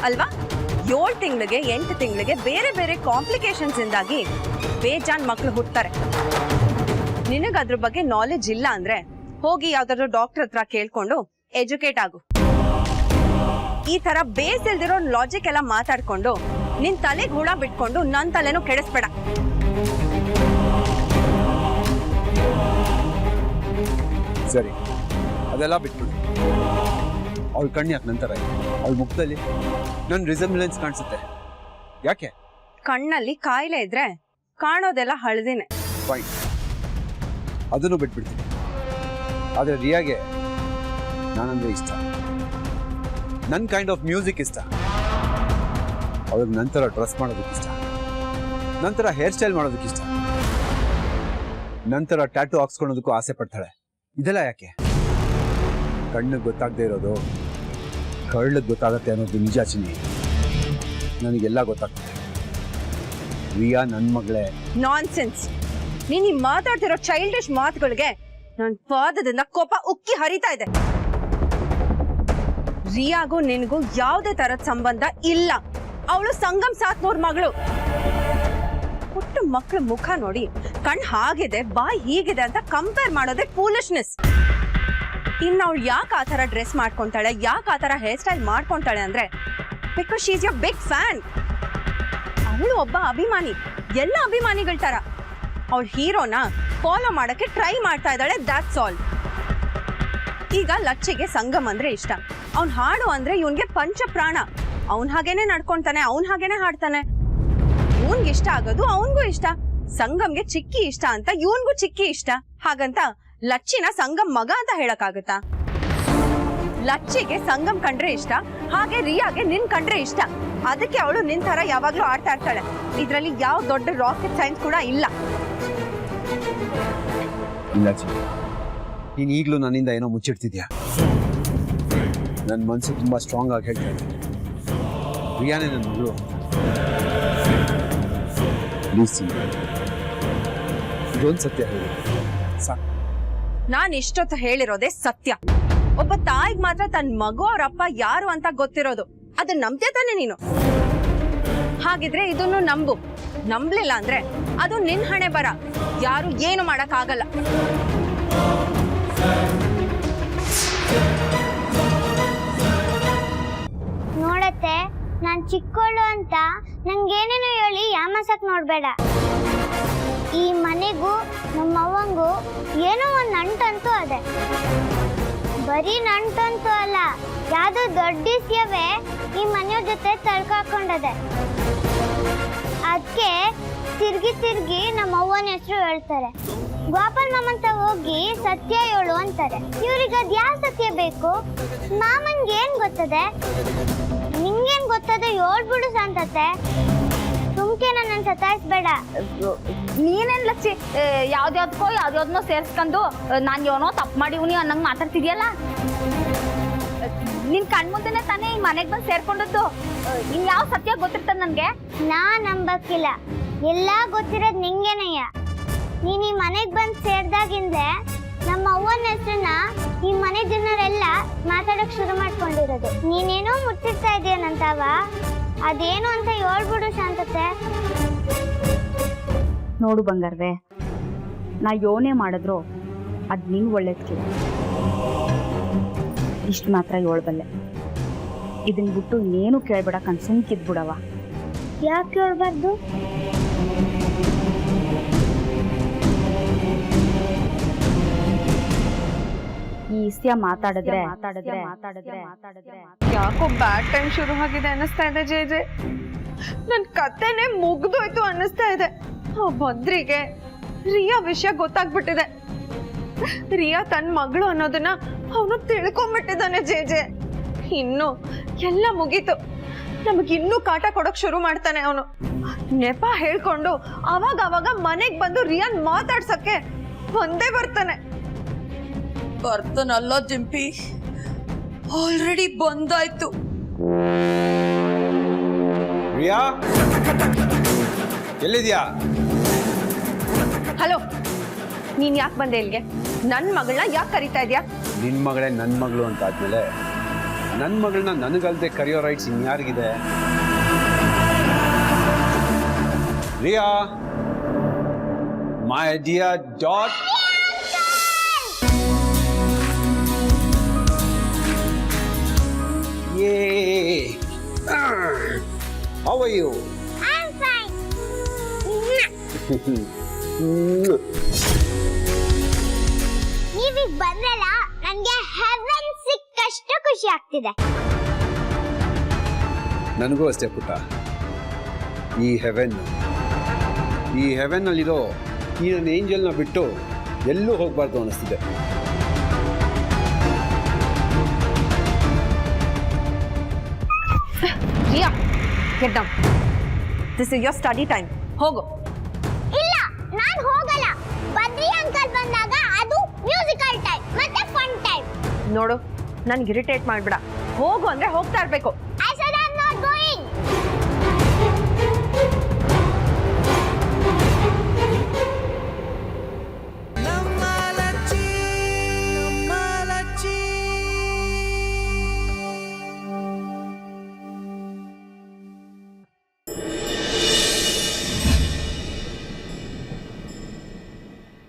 ಅಲ್ವಾ? 7 ತಿಂಗಳಿಗೆ 8 ತಿಂಗಳಿಗೆ ಬೇರೆ ಬೇರೆ ಕಾಂಪ್ಲಿಕೇಶನ್ಸ್ ಇಂದಾಗಿ ಬೇಜಾನ್ ಮಕ್ಕಳು ಹುಡ್ತಾರೆ. ನಿನಗೆ ಅದ್ರ ಬಗ್ಗೆ ನಾಲೆಜ್ ಇಲ್ಲ ಅಂದ್ರೆ ಹೋಗಿ ಯಾವ್ದಾದ್ರು ಡಾಕ್ಟರ್ ಹತ್ರ ಕೇಳ್ಕೊಂಡು ಎಜುಕೇಟ್ ಆಗು. ಈ ತರ ಬೇಸ್ ಇಲ್ದಿರೋ ಲಾಜಿಕ್ ಎಲ್ಲ ಮಾತಾಡ್ಕೊಂಡು ನಿನ್ ತಲೆಗೆ ಹುಳ ಬಿಟ್ಕೊಂಡು ನನ್ ತಲೆನೂ ಕೆಡಿಸ್ಬೇಡ. ಸರಿ, ಅದೆಲ್ಲ ಬಿಟ್ಬಿಡಿ. ಅವಳ ಕಣ್ಣು ಯಾಕೆ ನಂತರ ಅವಳ ಮುಖದಲ್ಲಿ ನನ್ನ ರಿಸೆಂಬ್ಲೆನ್ಸ್ ಕಾಣಿಸುತ್ತೆ. ಯಾಕೆ? ಕಣ್ಣಲ್ಲಿ ಕಾಯಿಲೆ ಇದ್ರೆ ಕಾಣೋದೆಲ್ಲ ಹಳದಿನೇ. ಫೈನ್, ಅದನ್ನು ಬಿಟ್ಬಿಡ್ತೀನಿ. ಆದರೆ ರಿಯಾಗೆ ನಾನಂದ್ರೆ ಇಷ್ಟ. ನನ್ನ ಕೈಂಡ್ ಆಫ್ ಮ್ಯೂಸಿಕ್ ಇಷ್ಟ. ಅವ್ರಿಗೆ ನಂತರ ಡ್ರೆಸ್ ಮಾಡೋದಕ್ಕಿಷ್ಟ, ನಂತರ ಹೇರ್ ಸ್ಟೈಲ್ ಮಾಡೋದಕ್ಕಿಷ್ಟ, ನಂತರ ಟ್ಯಾಟೂ ಹಾಕ್ಸ್ಕೊಳೋದಕ್ಕೂ ಆಸೆ ಪಡ್ತಾಳೆ. ಇದೆಲ್ಲ ಯಾಕೆ? ಕಣ್ಣಿಗೆ ಗೊತ್ತಾಗದೆ ಇರೋದು ಕಳ್ಳಿಗೆ ಗೊತ್ತಾಗತ್ತೆ ಅನ್ನೋದು ನಿಜ ಚಿನ್ನಿ. ನನಗೆಲ್ಲ ಗೊತ್ತಾಗ್ತದೆ. ರಿಯಾ ನನ್ನ ಮಗಳೇ. ನಾನ್ಸೆನ್ಸ್. ನೀನ್ ಮಾತಾಡ್ತಿರೋ ಚೈಲ್ಡಿಶ್ ಮಾತುಗಳಿಗೆ ನನ್ ಪಾದದಿಂದ ಕೋಪ ಉಕ್ಕಿ ಹರಿತಾ ಇದೆ. ರಿಯಾಗೂ ನಿನಗೂ ಯಾವುದೇ ತರದ ಸಂಬಂಧ ಇಲ್ಲ. ಅವಳು ಸಂಗಮ್ ಸಾತ್ನೂರ್ ಮಗಳು. ಪುಟ್ಟ ಮಕ್ಕಳ ಮುಖ ನೋಡಿ ಕಣ್ ಹಾಗಿದೆ ಬಾಯ್ ಹೀಗಿದೆ ಅಂತ ಕಂಪೇರ್ ಮಾಡೋದೇ ಫೂಲಿಶ್ನೆಸ್. ಇನ್ನು ಅವಳು ಯಾಕೆ ಆ ತರ ಡ್ರೆಸ್ ಮಾಡ್ಕೊಂತಾಳೆ, ಯಾಕೆ ಆ ತರ ಹೇರ್ ಸ್ಟೈಲ್ ಮಾಡ್ಕೊಂತಾಳೆ ಅಂದ್ರೆ because she is your big fan. ಅವಳು ಒಬ್ಬ ಅಭಿಮಾನಿ, ಎಲ್ಲ ಅಭಿಮಾನಿಗಳ ತರ. ಅವಳು ಹೀರೋನ ಫಾಲೋ ಮಾಡಕ್ಕೆ ಟ್ರೈ ಮಾಡ್ತಾ ಇದ್ದಾಳೆ, ದಾಟ್ಸ್ ಆಲ್. ಈಗ ಲಚ್ಚಿಗೆ ಸಂಗಮ್ ಅಂದ್ರೆ ಇಷ್ಟ. ಅವ್ನ್ ಹಾಡು ಅಂದ್ರೆ ಇವನ್ಗೆ ಪಂಚ ಪ್ರಾಣ. ಅವನ್ ಹಾಗೇನೆ ನಡ್ಕೊಂತಾನೆ, ಅವನ್ ಹಾಗೇನೆ ಹಾಡ್ತಾನೆ. ಇವನ್ಗೆ ಇಷ್ಟ ಆಗೋದು ಅವನ್ಗೂ ಇಷ್ಟ. ಸಂಗಮ್ಗೆ ಚಿಕ್ಕಿ ಇಷ್ಟ ಅಂತ ಇವನ್ಗೂ ಚಿಕ್ಕಿ ಇಷ್ಟ. ಹಾಗಂತ ಲಚ್ಚಿನ ಸಂಗಮ್ ಮಗ ಅಂತ ಹೇಳಕ್ಕಾಗತ್ತಾ? ಲಚ್ಚಿಗೆ ಸಂಗಮ್ ಕಂಡ್ರೆ ಇಷ್ಟ, ಹಾಗೆ ರಿಯಾಗೆ ನಿನ್ ಕಂಡ್ರೆ ಇಷ್ಟ. ಅದಕ್ಕೆ ಅವಳು ನಿನ್ ತರ ಯಾವಾಗ್ಲೂ ಆಡ್ತಾ ಇರ್ತಾಳೆ. ಇದ್ರಲ್ಲಿ ಯಾವ ದೊಡ್ಡ ರಾಕೆಟ್ ಸೈನ್ಸ್ ಕೂಡ ಇಲ್ಲ. ಇಲ್ಲ ಚಿನ್ನಿ, ನೀನು ಈಗಲೂ ನನ್ನಿಂದ ಏನೋ ಮುಚ್ಚಿಡ್ತಿದ್ಯಾ. ನನ್ನ ಮನಸ್ಸು ತುಂಬ ಸ್ಟ್ರಾಂಗ್ ಆಗಿ ಹೇಳ್ತಾ ಇದೆ. ರಿಯಾನೇ ನನ್ನ ಮಗಳು. ಪ್ಲೀಸ್ ಚಿನ್ನಿ, ಇದೊಂದು ಸತ್ಯ ಹೇಳಿ ಸಾಕು. ನಾನ್ ಇಷ್ಟೊತ್ತು ಹೇಳಿರೋದೇ ಸತ್ಯ. ಒಬ್ಬ ತಾಯಿಗ್ ಮಾತ್ರ ತನ್ನ ಮಗು ಅವ್ರ ಅಪ್ಪ ಯಾರು ಅಂತ ಗೊತ್ತಿರೋದು. ಅದನ್ನ ನಂಬ್ತೇ ತಾನೆ ನೀನು? ಹಾಗಿದ್ರೆ ಇದನ್ನು ನಂಬು. ನಂಬ್ಲಿಲ್ಲ ಅಂದ್ರೆ ಅದು ನಿನ್ ಹಣೆ ಬರ. ಯಾರು ಏನು ಮಾಡಕ್ ಆಗಲ್ಲ. ನೋಡತ್ತೆ, ನಾನ್ ಚಿಕ್ಕೋಳು ಅಂತ ನಂಗೇನೇನೋ ಹೇಳಿ ಯಾಮಸಕ್ ನೋಡ್ಬೇಡ. ಈ ಮನೆಗೂ ನಮ್ಮವ್ವಂಗೂ ಏನೋ ಒಂದು ನಂಟಂತೂ ಅದೆ. ಬರೀ ನಂಟಂತೂ ಅಲ್ಲ, ಯಾವ್ದೋ ದೊಡ್ಡ ವಿಷಯವೇ ಈ ಮನೆಯವ್ರ ಜೊತೆ ತಳ್ಕಾಕೊಂಡದೆ. ಅದಕ್ಕೆ ತಿರ್ಗಿ ತಿರ್ಗಿ ನಮ್ಮ ಅವ್ವನ ಹೆಸರು ಹೇಳ್ತಾರೆ. ಗೋಪಾಲ್ ಮಾಮಂತ ಹೋಗಿ ಸತ್ಯ ಹೇಳು ಅಂತಾರೆ. ಇವ್ರಿಗೆ ಅದ್ ಯಾವ ಸತ್ಯ ಬೇಕು? ಮಾಮನ್ಗೆ ಏನ್ ಗೊತ್ತದೆ? ನಿಂಗೇನ್ ಗೊತ್ತದೆ? ಹೇಳ್ಬಿಡು ಶಾಂತತೆ. ಸುಮ್ಕೆ ನನ್ನ ಸತಾಯಿಸ್ಬೇಡ. ನೀನೇನ್ ಲಚ್ಚಿ ಯಾವ್ದ್ಯಾವ್ದನ್ನೋ ಸೇರ್ಸ್ಕೊಂಡು ನಾನ್ ಏನೋ ತಪ್ಪು ಮಾಡಿವ್ನಿ ಅನ್ನಂಗ್ ಮಾತಾಡ್ತಿದ್ಯಲ್ಲ. ನಿನ್ ಕಣ್ಮುಂದೆನೆ ತಾನೇ ಈ ಮನೆಗ್ ಬಂದು ಸೇರ್ಕೊಂಡದ್ದು. ಇನ್ ಯಾವ ಸತ್ಯ ಗೊತ್ತಿರ್ತದ ನನ್ಗೆ? ನಾ ನಂಬಕ್ಕಿಲ್ಲ. ಎಲ್ಲ ಗೊತ್ತಿರೋದ್ ನಿಂಗೇನಯ್ಯ. ನೀನ್ ಈ ಮನೆಗ್ ಬಂದ್ ಸೇರ್ದಾಗಿಂದೆ ನಮ್ಮ ಅವ್ವನ ಹೆಸರನ್ನ ಈ ಮನೆ ಜನರೆಲ್ಲ ಮಾತಾಡಕ್ ಶುರು ಮಾಡ್ಕೊಂಡಿರೋದು. ನೀನೇನೋ ಮುಟ್ಟಿರ್ತಾ ಇದೆಯೇನಂತವ, ಅದೇನು ಅಂತ ಹೇಳ್ಬಿಡು ಶಾಂತತೆ. ನೋಡು ಬಂಗಾರವೇ, ನಾ ಯೋನೇ ಮಾಡಿದ್ರು ಅದ್ ನಿಂಗ್ ಒಳ್ಳೇದ್ಕಿಲ್ಲ. ಇಷ್ಟು ಮಾತ್ರ ಹೇಳ್ಬಲ್ಲೆ. ಇದನ್ ಬಿಟ್ಟು ಇನ್ನೇನು ಕೇಳ್ಬೇಡ, ಸುಮ್ಕಿದ್ಬಿಡವ. ಯಾಕೆ ಹೇಳ್ಬಾರ್ದು? ಈ ವಿಷಯ ಮಾತಾಡಿದ್ರೆ ಯಾಕೋ ಬ್ಯಾಡ್ ಟೈಮ್ ಶುರು ಆಗಿದೆ ಅನ್ನಿಸ್ತಾ ಇದೆ ಜೆ. ನನ್ ಕತೆನೆ ಮುಗ್ದೋಯ್ತು ಅನ್ನಿಸ್ತಾ ಇದೆ. ಆ ಭದ್ರಿಗೆ ರಿಯಾ ವಿಷಯ ಗೊತ್ತಾಗ್ಬಿಟ್ಟಿದೆ. ರಿಯಾ ತನ್ನ ಮಗಳು ಅನ್ನೋದನ್ನ ಅವನು ತಿಳ್ಕೊಂಡ್ಬಿಟ್ಟಿದ್ದಾನೆ ಜೆ. ಇನ್ನು ಎಲ್ಲ ಮುಗೀತು. ನಮಗಿನ್ನೂ ಕಾಟ ಕೊಡೋಕ್ ಶುರು ಮಾಡ್ತಾನೆ ಅವನು. ನೆಪ ಹೇಳ್ಕೊಂಡು ಅವಾಗ ಮನೆಗ್ ಬಂದು ರಿಯಾನ್ ಮಾತಾಡ್ಸಕ್ಕೆ ಬಂದೇ ಬರ್ತಾನೆ. ಬರ್ತಾನಲ್ಲ ಜಿಂಪಿ, ಆಲ್ರೆಡಿ ಬಂದಾಯ್ತು. ರಿಯಾ, ಎಲ್ಲಿದ್ಯಾ? ಹಲೋ, ನೀನ್ ಯಾಕೆ ಬಂದೆ ಇಲ್ಲಿಗೆ? ನನ್ ಮಗಳನ್ನ ಯಾಕೆ ಕರಿತಾ ಇದ್ಯಾ? ನಿನ್ ಮಗಳೇ ನನ್ನ ಮಗಳು ಅಂತ ಆದ್ಮೇಲೆ ನನ್ನ ಮಗಳನ್ನ ನನಗಲ್ದೆ ಕರೆಯೋ ರೈಟ್ಸ್ ಇನ್ಯಾರಿಗಿದೆ? Riya, my dear daughter. Yay! How are you? I'm fine. ನೀವೀಗ ಬಂದ್ರಲ್ಲ ನನಗೆ ಹೆವೆನ್ ಸಿಕ್ಕಷ್ಟು ಖುಷಿ ಆಗ್ತಿದೆ. ನನಗೂ ಅಷ್ಟೇ ಪುಟ್ಟ. ಈ ಹೆವೆನ್ನಲ್ಲಿರೋ ಈ ನನ್ನ ಏಂಜಲ್ನ ಬಿಟ್ಟು ಎಲ್ಲೂ ಹೋಗಬಾರ್ದು ಅನ್ನಿಸ್ತಿದೆ. ರಿಯಾ, get down. This is your study time. ಹೋಗು. ಇಲ್ಲ, ನಾನು ಹೋಗಲ್ಲ. ಬದ್ರಿ ಅಂಕಲ್ ಬಂದಾಗ ಅದು ಮ್ಯೂಸಿಕಲ್ ಟೈಮ್ ಮತ್ತೆ ಫನ್ ಟೈಮ್. ನೋಡು, ನನ್ಗೆ ಇರಿಟೇಟ್ ಮಾಡ್ಬೇಡ. ಹೋಗು ಅಂದ್ರೆ ಹೋಗ್ತಾ ಇರ್ಬೇಕು.